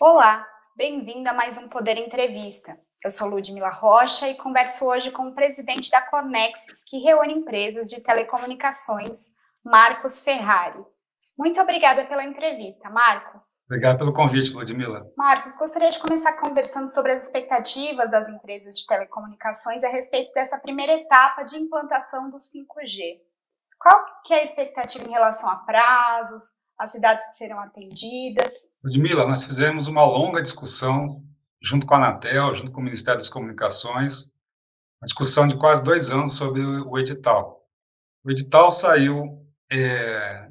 Olá, bem-vindo a mais um Poder Entrevista. Eu sou Ludmila Rocha e converso hoje com o presidente da Conexis, que reúne empresas de telecomunicações, Marcos Ferrari. Muito obrigada pela entrevista, Marcos. Obrigado pelo convite, Ludmila. Marcos, gostaria de começar conversando sobre as expectativas das empresas de telecomunicações a respeito dessa primeira etapa de implantação do 5G. Qual que é a expectativa em relação a prazos, as cidades que serão atendidas? Ludmila, nós fizemos uma longa discussão junto com a Anatel, junto com o Ministério das Comunicações, uma discussão de quase 2 anos sobre o edital. O edital saiu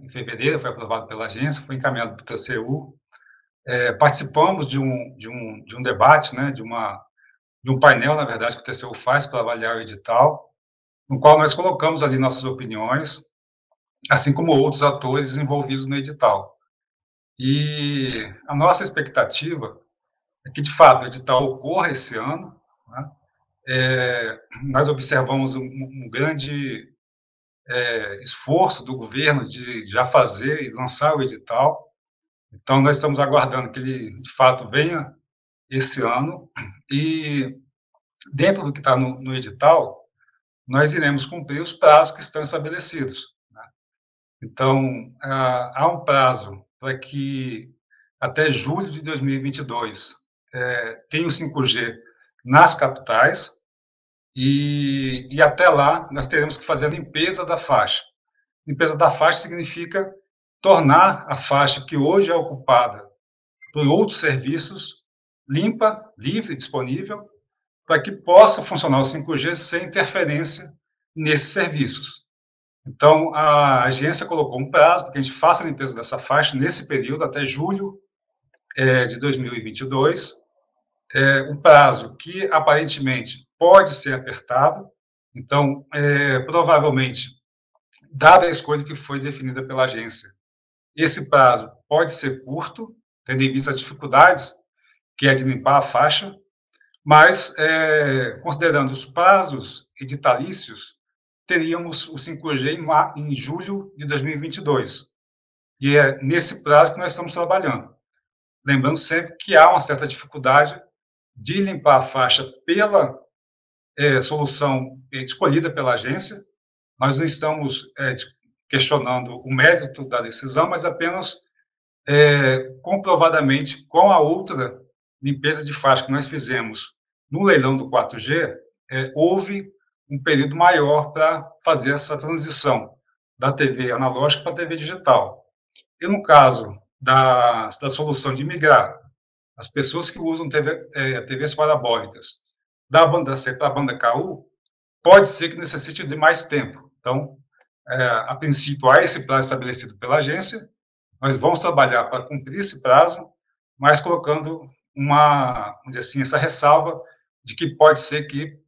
em fevereiro, foi aprovado pela agência, foi encaminhado para o TCU. Participamos de um debate, né, de um painel, na verdade, que o TCU faz para avaliar o edital, no qual nós colocamos ali nossas opiniões, assim como outros atores envolvidos no edital. E a nossa expectativa é que, de fato, o edital ocorra esse ano, né? Nós observamos um grande esforço do governo de já fazer e lançar o edital, então nós estamos aguardando que ele, de fato, venha esse ano, e dentro do que está no edital, nós iremos cumprir os prazos que estão estabelecidos, né? Então, há um prazo para que até julho de 2022 tenha o 5G nas capitais, e até lá nós teremos que fazer a limpeza da faixa. Limpeza da faixa significa tornar a faixa que hoje é ocupada por outros serviços limpa, livre, disponível, para que possa funcionar o 5G sem interferência nesses serviços. Então, a agência colocou um prazo para que a gente faça a limpeza dessa faixa nesse período, até julho de 2022, um prazo que, aparentemente, pode ser apertado. Então, provavelmente, dada a escolha que foi definida pela agência, esse prazo pode ser curto, tendo em vista as dificuldades que é de limpar a faixa, mas, considerando os prazos editalícios, teríamos o 5G em julho de 2022. E é nesse prazo que nós estamos trabalhando. Lembrando sempre que há uma certa dificuldade de limpar a faixa pela solução escolhida pela agência. Nós não estamos questionando o mérito da decisão, mas apenas comprovadamente, com a outra limpeza de faixa que nós fizemos no leilão do 4G, houve um período maior para fazer essa transição da TV analógica para a TV digital. E no caso da solução de migrar as pessoas que usam TVs parabólicas da banda C para a banda KU, pode ser que necessite de mais tempo. Então, a princípio, há esse prazo estabelecido pela agência, nós vamos trabalhar para cumprir esse prazo, mas colocando vamos dizer assim, essa ressalva de que pode ser que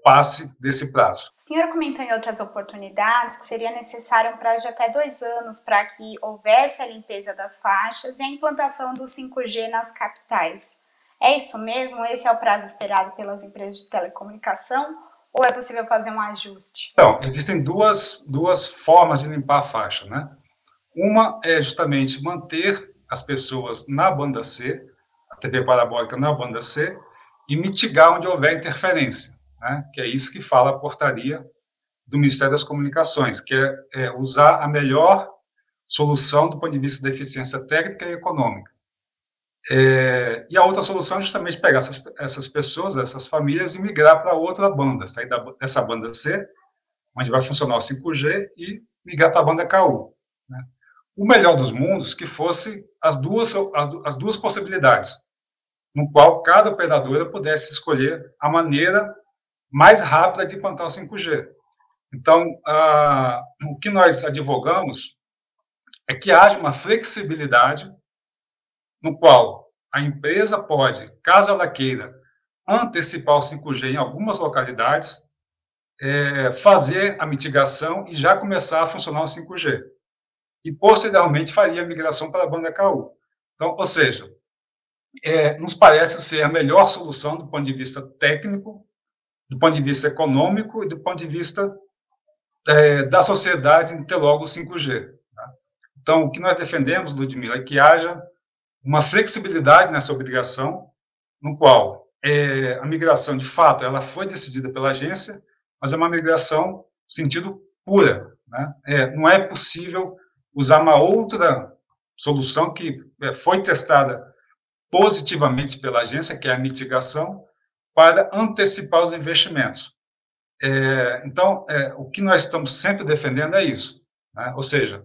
passe desse prazo. O senhor comentou em outras oportunidades que seria necessário um prazo de até 2 anos para que houvesse a limpeza das faixas e a implantação do 5G nas capitais. É isso mesmo? Esse é o prazo esperado pelas empresas de telecomunicação? Ou é possível fazer um ajuste? Então, existem duas formas de limpar a faixa, né? Uma é justamente manter as pessoas na banda C, a TV parabólica na banda C, e mitigar onde houver interferência, né? Que é isso que fala a portaria do Ministério das Comunicações, que é usar a melhor solução do ponto de vista da eficiência técnica e econômica. E a outra solução é justamente pegar essas pessoas, essas famílias, e migrar para outra banda, sair dessa banda C, onde vai funcionar o 5G, e migrar para a banda KU, né? O melhor dos mundos que fosse as duas possibilidades, no qual cada operadora pudesse escolher a maneira mais rápida de implantar o 5G. Então, o que nós advogamos é que haja uma flexibilidade no qual a empresa pode, caso ela queira, antecipar o 5G em algumas localidades, fazer a mitigação e já começar a funcionar o 5G. E, posteriormente, faria a migração para a banda KU. Então, ou seja, nos parece ser a melhor solução do ponto de vista técnico, do ponto de vista econômico e do ponto de vista da sociedade em ter logo o 5G. Tá? Então, o que nós defendemos, Ludmila, é que haja uma flexibilidade nessa obrigação, no qual a migração, de fato, ela foi decidida pela agência, mas é uma migração no sentido pura, né? Não é possível usar uma outra solução que foi testada positivamente pela agência, que é a mitigação, para antecipar os investimentos. Então, o que nós estamos sempre defendendo é isso, né? Ou seja,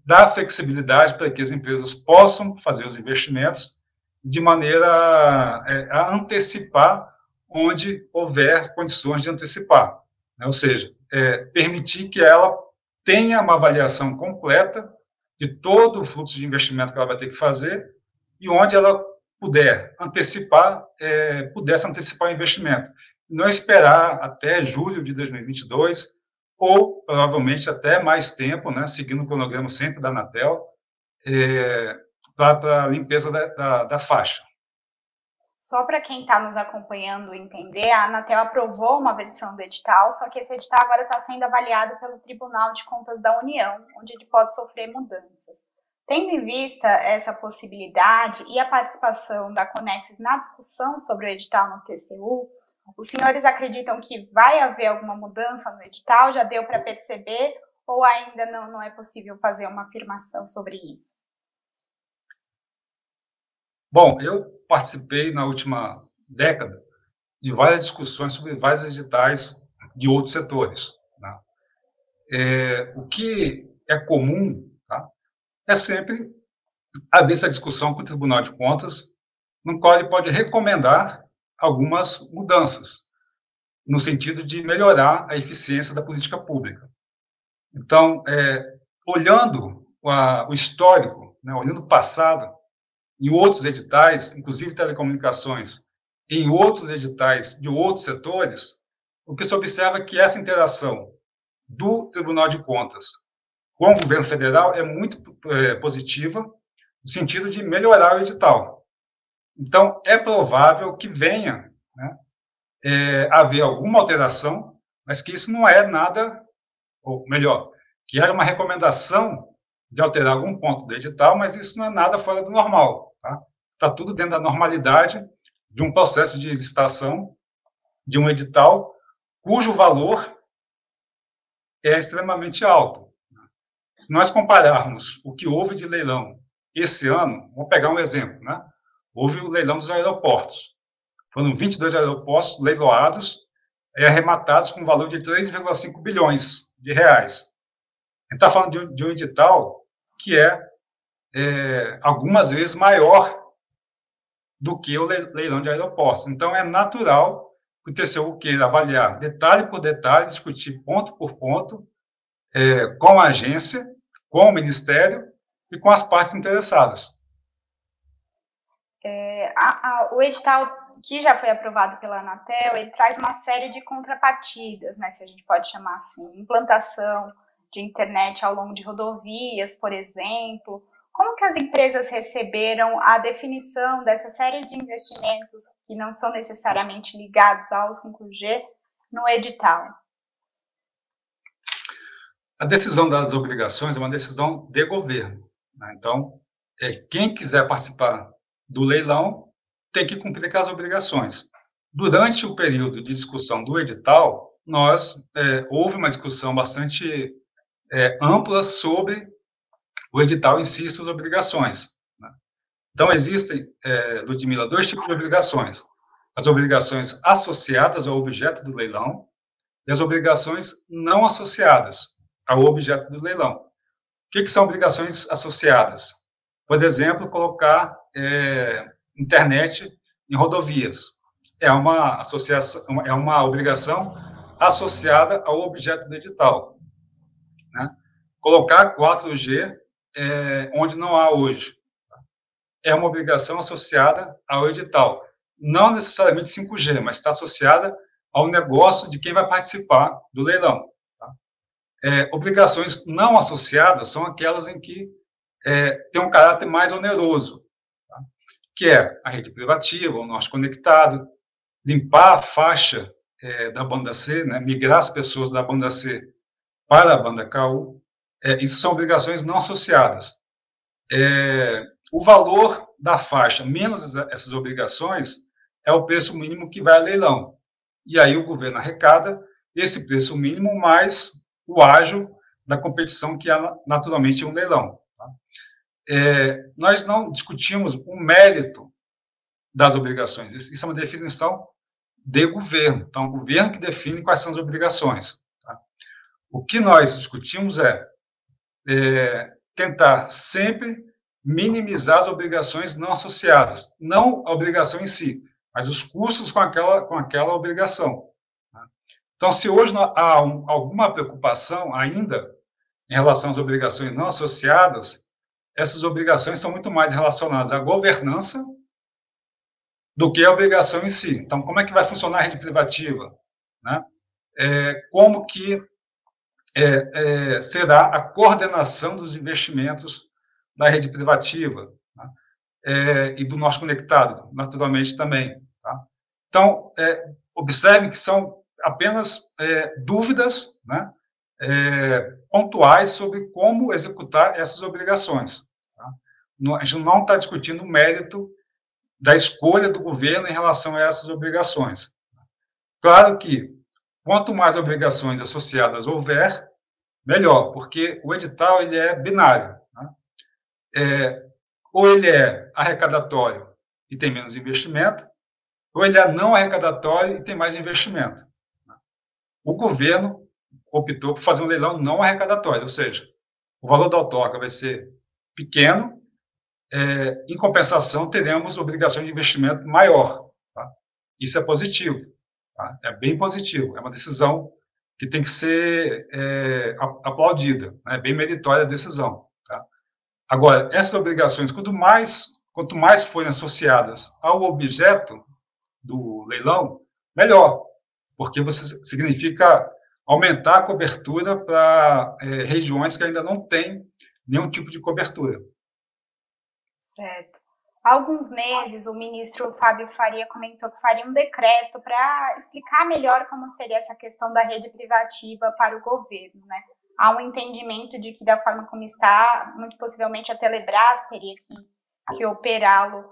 dar flexibilidade para que as empresas possam fazer os investimentos de maneira a antecipar onde houver condições de antecipar, né? Ou seja, permitir que ela tenha uma avaliação completa de todo o fluxo de investimento que ela vai ter que fazer e onde ela puder antecipar, pudesse antecipar o investimento. Não esperar até julho de 2022 ou, provavelmente, até mais tempo, né, seguindo o cronograma sempre da Anatel, para a limpeza da faixa. Só para quem está nos acompanhando entender, a Anatel aprovou uma versão do edital, só que esse edital agora está sendo avaliado pelo Tribunal de Contas da União, onde ele pode sofrer mudanças. Tendo em vista essa possibilidade e a participação da Conexis na discussão sobre o edital no TCU, os senhores acreditam que vai haver alguma mudança no edital? Já deu para perceber ou ainda não é possível fazer uma afirmação sobre isso? Bom, eu participei na última década de várias discussões sobre vários editais de outros setores, né? O que é comum, tá, é sempre haver essa discussão com o Tribunal de Contas, no qual ele pode recomendar algumas mudanças, no sentido de melhorar a eficiência da política pública. Então, olhando o histórico, né, olhando o passado, em outros editais, inclusive telecomunicações, em outros editais de outros setores, o que se observa é que essa interação do Tribunal de Contas com o governo federal é muito positiva, no sentido de melhorar o edital. Então, é provável que venha, né, haver alguma alteração, mas que isso não é nada, ou melhor, que era uma recomendação de alterar algum ponto do edital, mas isso não é nada fora do normal. Está tudo dentro da normalidade de um processo de licitação de um edital cujo valor é extremamente alto. Se nós compararmos o que houve de leilão esse ano, vamos pegar um exemplo, né? Houve o leilão dos aeroportos. Foram 22 aeroportos leiloados e arrematados com um valor de 3,5 bilhões de reais. A gente está falando de um edital que é algumas vezes maior do que o leilão de aeroportos. Então, é natural que o TCU queira avaliar detalhe por detalhe, discutir ponto por ponto, com a agência, com o Ministério e com as partes interessadas. O edital que já foi aprovado pela Anatel, ele traz uma série de contrapartidas, né, se a gente pode chamar assim, implantação de internet ao longo de rodovias, por exemplo. Como que as empresas receberam a definição dessa série de investimentos que não são necessariamente ligados ao 5G no edital? A decisão das obrigações é uma decisão de governo, né? Então, quem quiser participar do leilão tem que cumprir com as obrigações. Durante o período de discussão do edital, houve uma discussão bastante ampla sobre o edital em si e suas obrigações, né? Então, existem, Ludmila, dois tipos de obrigações. As obrigações associadas ao objeto do leilão e as obrigações não associadas ao objeto do leilão. O que são obrigações associadas? Por exemplo, colocar internet em rodovias. É uma obrigação associada ao objeto do edital, né? Colocar 4G onde não há hoje. É uma obrigação associada ao edital. Não necessariamente 5G, mas está associada ao negócio de quem vai participar do leilão. Tá? Obrigações não associadas são aquelas em que tem um caráter mais oneroso, tá? Que é a rede privativa, o norte conectado, limpar a faixa da banda C, né? Migrar as pessoas da banda C para a banda KU. Isso são obrigações não associadas. o valor da faixa menos essas obrigações é o preço mínimo que vai a leilão. E aí o governo arrecada esse preço mínimo mais o ágio da competição, que é naturalmente um leilão. Tá? Nós não discutimos o mérito das obrigações. Isso é uma definição de governo. Então, o governo que define quais são as obrigações. Tá? O que nós discutimos é tentar sempre minimizar as obrigações não associadas, não a obrigação em si, mas os custos com aquela obrigação. Então, se hoje há alguma preocupação ainda em relação às obrigações não associadas, essas obrigações são muito mais relacionadas à governança do que a obrigação em si. Então, como é que vai funcionar a rede privativa? Né? Como que será a coordenação dos investimentos da rede privativa, né? E do nosso conectado, naturalmente, também. Tá? Então, observem que são apenas dúvidas, né, pontuais sobre como executar essas obrigações. Tá? A gente não está discutindo o mérito da escolha do governo em relação a essas obrigações. Claro que, quanto mais obrigações associadas houver, melhor, porque o edital ele é binário. Né? Ou ele é arrecadatório e tem menos investimento, ou ele é não arrecadatório e tem mais investimento. O governo optou por fazer um leilão não arrecadatório, ou seja, o valor da outorga vai ser pequeno, em compensação, teremos obrigação de investimento maior. Tá? Isso é positivo, tá? É bem positivo, é uma decisão que tem que ser aplaudida, né? É bem meritória a decisão. Tá? Agora, essas obrigações, quanto mais forem associadas ao objeto do leilão, melhor, porque você significa aumentar a cobertura para regiões que ainda não têm nenhum tipo de cobertura. Certo. Há alguns meses, o ministro Fábio Faria comentou que faria um decreto para explicar melhor como seria essa questão da rede privativa para o governo, né? Há um entendimento de que, da forma como está, muito possivelmente a Telebrás teria que operá-lo.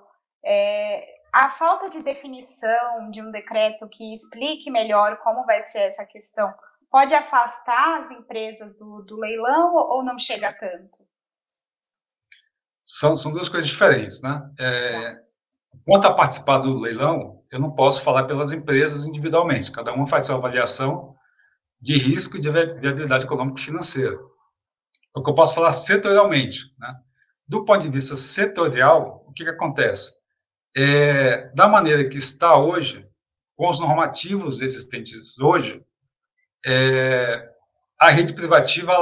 A falta de definição de um decreto que explique melhor como vai ser essa questão pode afastar as empresas do leilão ou não chega a tanto? São duas coisas diferentes, né? Quanto a participar do leilão, eu não posso falar pelas empresas individualmente. Cada uma faz sua avaliação de risco e de viabilidade econômica e financeira. O que eu posso falar setorialmente, né? Do ponto de vista setorial, o que acontece? Da maneira que está hoje, com os normativos existentes hoje, a rede privativa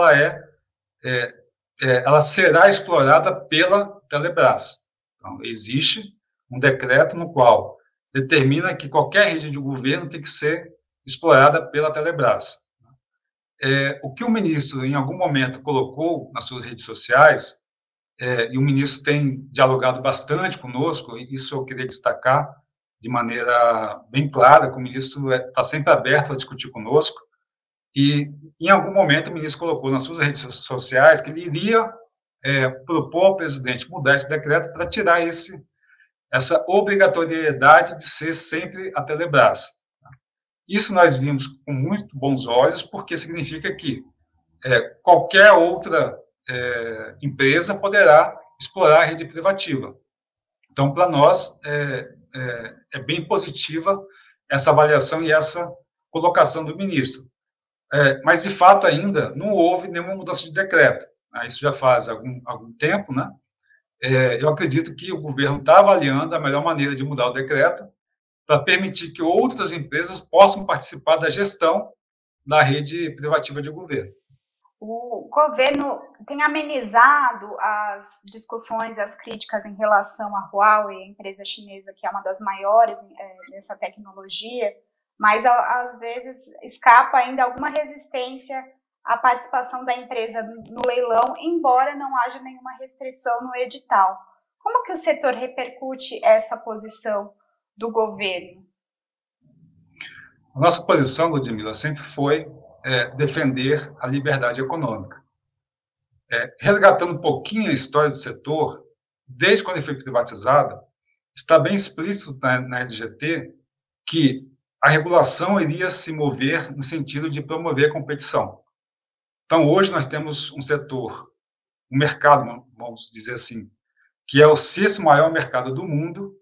ela será explorada pela Telebrás. Então, existe um decreto no qual determina que qualquer rede de governo tem que ser explorada pela Telebrás. O que o ministro, em algum momento, colocou nas suas redes sociais, e o ministro tem dialogado bastante conosco, e isso eu queria destacar de maneira bem clara, que o ministro está sempre aberto a discutir conosco, e, em algum momento, o ministro colocou nas suas redes sociais que ele iria propor ao presidente mudar esse decreto para tirar essa obrigatoriedade de ser sempre a Telebrás. Isso nós vimos com muito bons olhos, porque significa que qualquer outra empresa poderá explorar a rede privativa. Então, para nós, é bem positiva essa avaliação e essa colocação do ministro. Mas, de fato, ainda não houve nenhuma mudança de decreto. Né? Isso já faz algum tempo, né? Eu acredito que o governo está avaliando a melhor maneira de mudar o decreto para permitir que outras empresas possam participar da gestão da rede privativa de governo. O governo tem amenizado as discussões, as críticas em relação à Huawei, a empresa chinesa que é uma das maiores nessa tecnologia, mas às vezes escapa ainda alguma resistência à participação da empresa no leilão, embora não haja nenhuma restrição no edital. Como que o setor repercute essa posição do governo? A nossa posição, Ludmila, sempre foi defender a liberdade econômica. Resgatando um pouquinho a história do setor, desde quando ele foi privatizado, está bem explícito na LGT que a regulação iria se mover no sentido de promover a competição. Então, hoje nós temos um setor, um mercado, vamos dizer assim, que é o sexto maior mercado do mundo.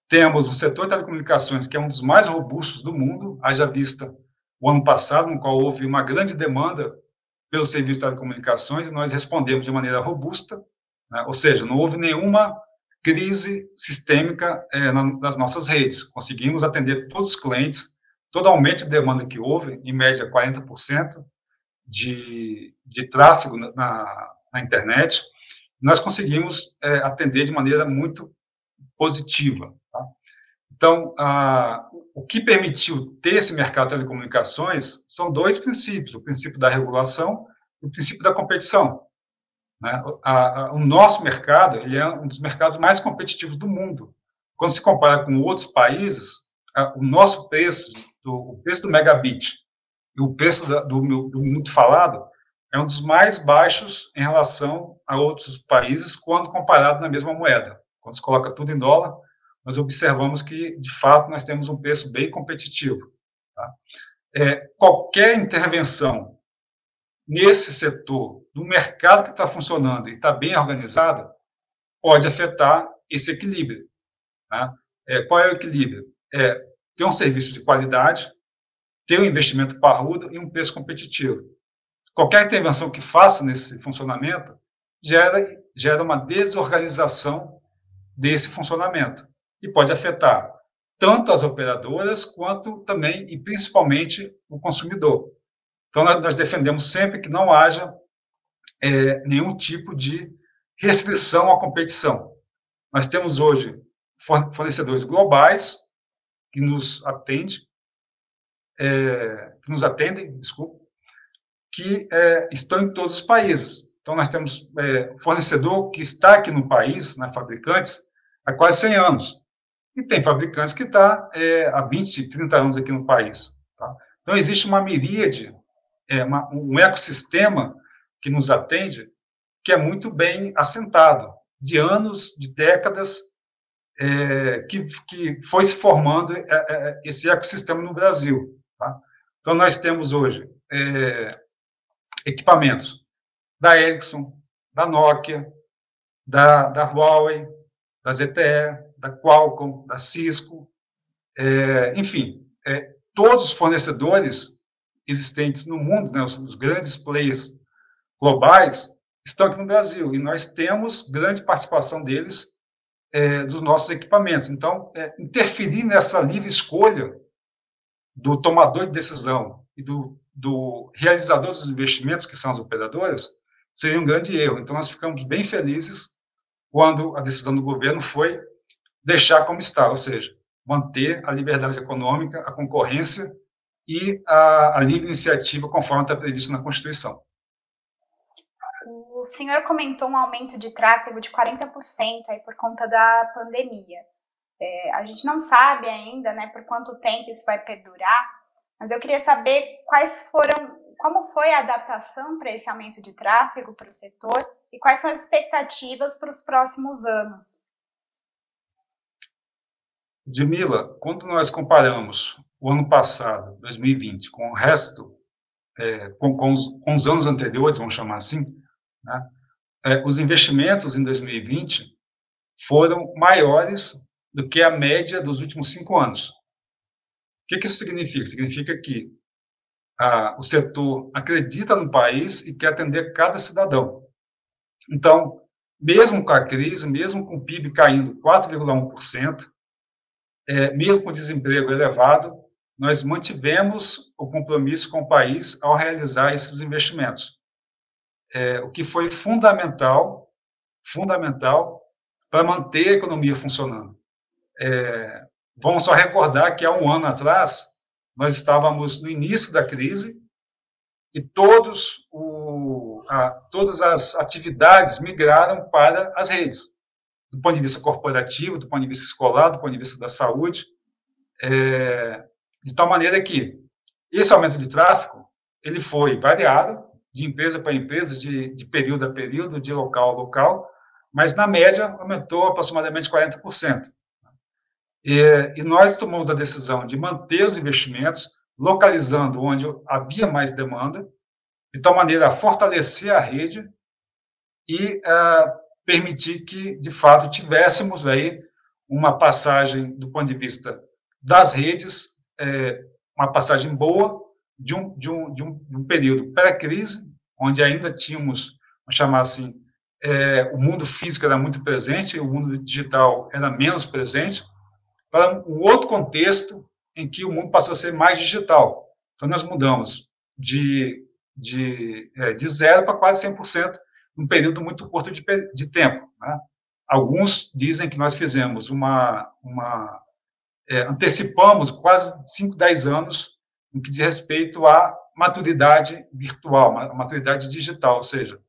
Temos o setor de telecomunicações, que é um dos mais robustos do mundo, haja vista o ano passado, no qual houve uma grande demanda pelo serviço de telecomunicações, e nós respondemos de maneira robusta, né? Ou seja, não houve nenhuma crise sistêmica nas nossas redes. Conseguimos atender todos os clientes, todo aumento de demanda que houve, em média 40% de tráfego na internet, nós conseguimos atender de maneira muito positiva. Tá? Então, o que permitiu ter esse mercado de telecomunicações são dois princípios, o princípio da regulação e o princípio da competição. Né? O nosso mercado, ele é um dos mercados mais competitivos do mundo. Quando se compara com outros países, o nosso preço, o preço do megabit e o preço do muito falado é um dos mais baixos em relação a outros países quando comparado na mesma moeda. Quando se coloca tudo em dólar, nós observamos que, de fato, nós temos um preço bem competitivo. Tá? Qualquer intervenção nesse setor, no mercado que está funcionando e está bem organizado, pode afetar esse equilíbrio. Tá? Qual é o equilíbrio? Ter um serviço de qualidade, ter um investimento parrudo e um preço competitivo. Qualquer intervenção que faça nesse funcionamento gera uma desorganização desse funcionamento e pode afetar tanto as operadoras quanto também e principalmente o consumidor. Então, nós defendemos sempre que não haja nenhum tipo de restrição à competição. Nós temos hoje fornecedores globais que nos atendem, que estão em todos os países. Então, nós temos fornecedor que está aqui no país, né, fabricantes, há quase 100 anos. E tem fabricantes que estão há 20, 30 anos aqui no país. Tá? Então, existe uma miríade, um ecossistema que nos atende, que é muito bem assentado, de anos, de décadas, que foi se formando esse ecossistema no Brasil. Tá? Então, nós temos hoje equipamentos da Ericsson, da Nokia, da Huawei, da ZTE, da Qualcomm, da Cisco, enfim, todos os fornecedores existentes no mundo, né, os grandes players globais, estão aqui no Brasil, e nós temos grande participação deles dos nossos equipamentos. Então, interferir nessa livre escolha do tomador de decisão e do realizador dos investimentos, que são as operadoras, seria um grande erro. Então, nós ficamos bem felizes quando a decisão do governo foi deixar como está, ou seja, manter a liberdade econômica, a concorrência e a livre iniciativa, conforme está previsto na Constituição. O senhor comentou um aumento de tráfego de 40% aí por conta da pandemia. A gente não sabe ainda, né, por quanto tempo isso vai perdurar, mas eu queria saber como foi a adaptação para esse aumento de tráfego para o setor e quais são as expectativas para os próximos anos. Djamila, quando nós comparamos o ano passado, 2020, com o resto, com os anos anteriores, vamos chamar assim, né, os investimentos em 2020 foram maiores do que a média dos últimos 5 anos. O que isso significa? Significa que o setor acredita no país e quer atender cada cidadão. Então, mesmo com a crise, mesmo com o PIB caindo 4,1%, mesmo com o desemprego elevado, nós mantivemos o compromisso com o país ao realizar esses investimentos. O que foi fundamental para manter a economia funcionando. Vamos só recordar que há um ano atrás, nós estávamos no início da crise e todas as atividades migraram para as redes, do ponto de vista corporativo, do ponto de vista escolar, do ponto de vista da saúde, de tal maneira que esse aumento de tráfego ele foi variado de empresa para empresa, de período a período, de local a local, mas, na média, aumentou aproximadamente 40%. E nós tomamos a decisão de manter os investimentos, localizando onde havia mais demanda, de tal maneira a fortalecer a rede e permitir que, de fato, tivéssemos aí uma passagem, do ponto de vista das redes, uma passagem boa de um período pré-crise, onde ainda tínhamos, vamos chamar assim, o mundo físico era muito presente, o mundo digital era menos presente, para um outro contexto em que o mundo passou a ser mais digital. Então, nós mudamos de 0 para quase 100% num período muito curto de tempo. Né? Alguns dizem que nós fizemos antecipamos quase 5, 10 anos no que diz respeito à maturidade virtual, à maturidade digital, ou seja,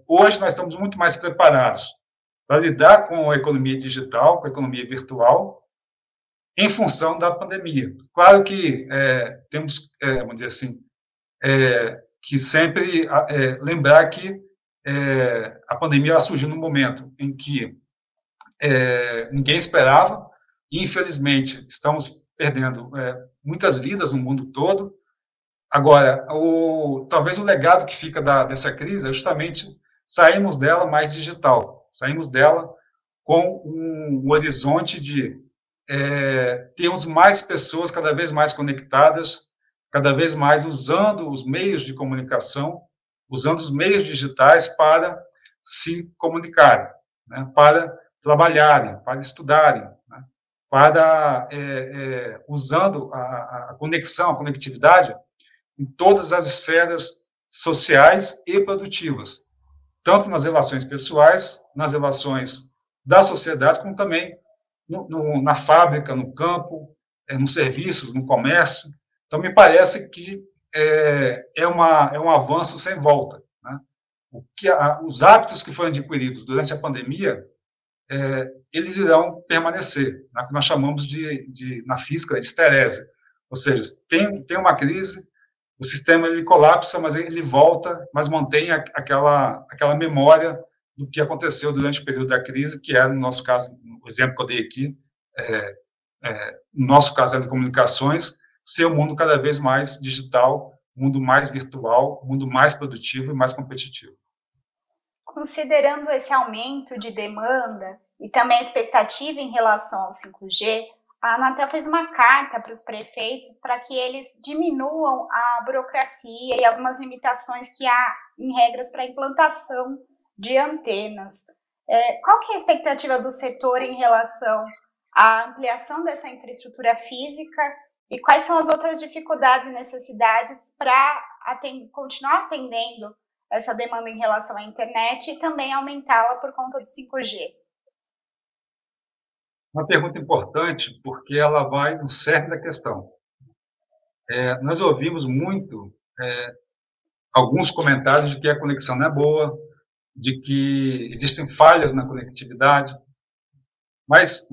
hoje nós estamos muito mais preparados para lidar com a economia digital, com a economia virtual, em função da pandemia. Claro que temos, vamos dizer assim, que sempre lembrar que a pandemia surgiu num momento em que ninguém esperava, e, infelizmente, estamos perdendo muitas vidas no mundo todo. Agora, talvez o legado que fica dessa crise é justamente sairmos dela mais digital, sairmos dela com um horizonte de termos mais pessoas cada vez mais conectadas, cada vez mais usando os meios de comunicação, usando os meios digitais para se comunicarem, né, para trabalharem, para estudarem, né, para usando a conexão, a conectividade em todas as esferas sociais e produtivas, tanto nas relações pessoais, nas relações da sociedade, como também na fábrica, no campo, nos serviços, no comércio. Então, me parece que é um avanço sem volta. Né? Os hábitos que foram adquiridos durante a pandemia, eles irão permanecer, né? Que nós chamamos na física, de esterese. Ou seja, tem uma crise, o sistema ele colapsa, mas ele volta, mas mantém aquela memória do que aconteceu durante o período da crise, que era, no nosso caso, o exemplo que eu dei aqui, no nosso caso, de comunicações, ser um mundo cada vez mais digital, um mundo mais virtual, um mundo mais produtivo e mais competitivo. Considerando esse aumento de demanda e também a expectativa em relação ao 5G, a Anatel fez uma carta para os prefeitos para que eles diminuam a burocracia e algumas limitações que há em regras para a implantação de antenas. Qual que é a expectativa do setor em relação à ampliação dessa infraestrutura física e quais são as outras dificuldades e necessidades para continuar atendendo essa demanda em relação à internet e também aumentá-la por conta do 5G? Uma pergunta importante, porque ela vai no cerne da questão. Nós ouvimos muito alguns comentários de que a conexão não é boa, de que existem falhas na conectividade, mas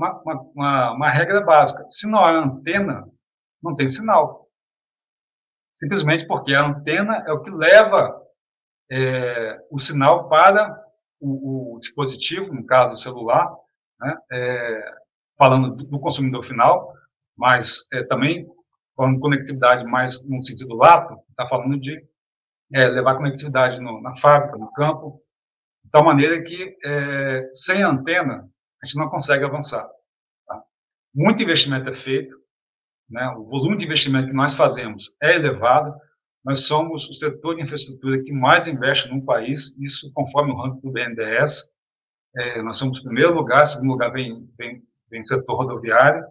uma regra básica: se não há antena, não tem sinal. Simplesmente porque a antena é o que leva o sinal para o dispositivo, no caso o celular, né, falando do consumidor final, mas também falando de conectividade mais no sentido lato, está falando de levar conectividade na fábrica, no campo, de tal maneira que sem antena a gente não consegue avançar. Tá? Muito investimento é feito, né, o volume de investimento que nós fazemos é elevado, nós somos o setor de infraestrutura que mais investe no país, isso conforme o ranking do BNDES, nós somos o primeiro lugar, segundo lugar vem o setor rodoviário,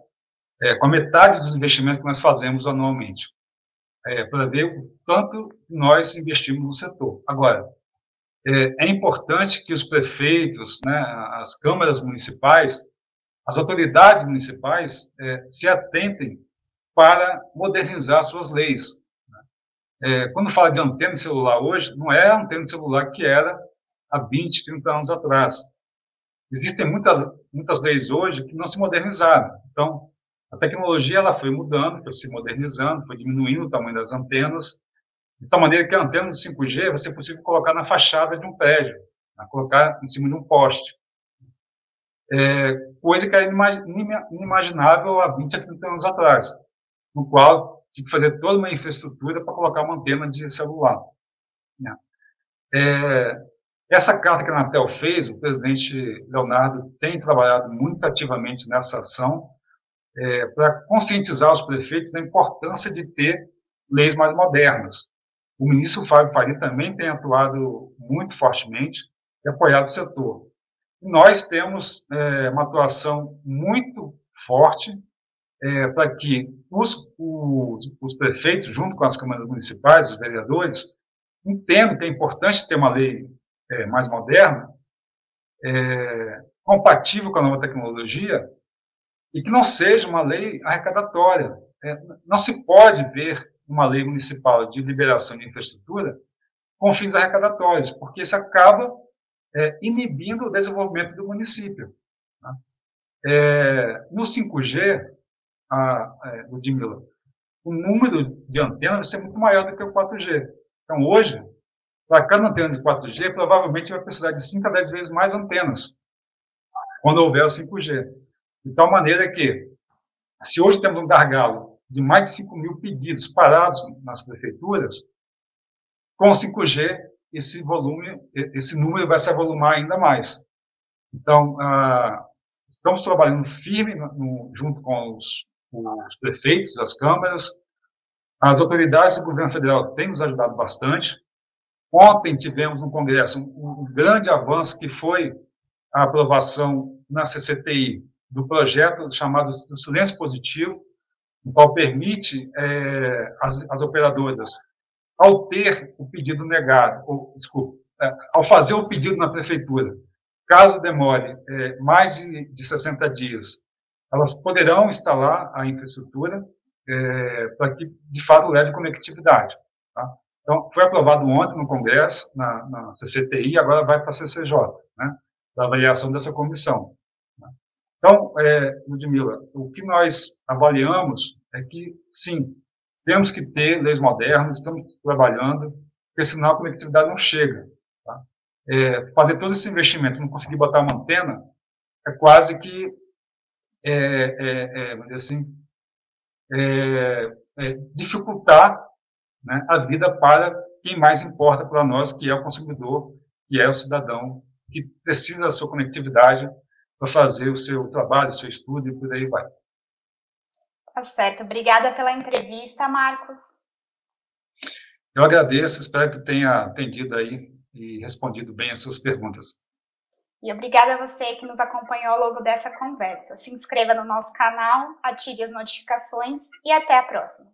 com a metade dos investimentos que nós fazemos anualmente, para ver o tanto nós investimos no setor. Agora, é importante que os prefeitos, né, as câmaras municipais, as autoridades municipais se atentem para modernizar suas leis. Quando fala de antena de celular hoje, não é a antena de celular que era há 20, 30 anos atrás. Existem muitas leis hoje que não se modernizaram. Então, a tecnologia ela foi mudando, foi se modernizando, foi diminuindo o tamanho das antenas, de tal maneira que a antena do 5G vai ser possível colocar na fachada de um prédio. a colocar em cima de um poste. Coisa que era inimaginável há 20 a 30 anos atrás, no qual tinha que fazer toda uma infraestrutura para colocar uma antena de celular. Né? Essa carta que a Anatel fez, o presidente Leonardo tem trabalhado muito ativamente nessa ação para conscientizar os prefeitos da importância de ter leis mais modernas. O ministro Fábio Faria também tem atuado muito fortemente e apoiado o setor. E nós temos uma atuação muito forte para que os prefeitos, junto com as câmaras municipais, os vereadores, entendam que é importante ter uma lei mais moderna, compatível com a nova tecnologia, e que não seja uma lei arrecadatória. Não se pode ver uma lei municipal de liberação de infraestrutura com fins arrecadatórios, porque isso acaba inibindo o desenvolvimento do município. Tá? No 5G, Ludmila, o número de antenas vai ser muito maior do que o 4G. Então, hoje, para cada antena de 4G, provavelmente vai precisar de 5 a 10 vezes mais antenas, quando houver o 5G. De tal maneira que, se hoje temos um gargalo de mais de 5 mil pedidos parados nas prefeituras, com o 5G, esse número vai se avolumar ainda mais. Então, estamos trabalhando firme junto com os prefeitos, as câmaras, as autoridades do governo federal têm nos ajudado bastante. Ontem tivemos no Congresso um grande avanço que foi a aprovação na CCTI do projeto chamado Silêncio Positivo, o qual permite as operadoras, ao ter o pedido negado, ao fazer o pedido na prefeitura, caso demore mais de 60 dias, elas poderão instalar a infraestrutura para que, de fato, leve conectividade. Tá? Então, foi aprovado ontem no Congresso, na CCTI, agora vai para a CCJ, né, para avaliação dessa comissão. Né? Então, Ludmila, o que nós avaliamos é que, sim, temos que ter leis modernas, estamos trabalhando, porque senão a conectividade não chega. Tá? Fazer todo esse investimento, não conseguir botar uma antena, é quase que, vamos dizer assim, dificultar, né, a vida para quem mais importa para nós, que é o consumidor, que é o cidadão, que precisa da sua conectividade para fazer o seu trabalho, o seu estudo e por aí vai. Tá certo. Obrigada pela entrevista, Marcos. Eu agradeço, espero que tenha atendido aí e respondido bem as suas perguntas. E obrigada a você que nos acompanhou ao longo dessa conversa. Se inscreva no nosso canal, ative as notificações e até a próxima.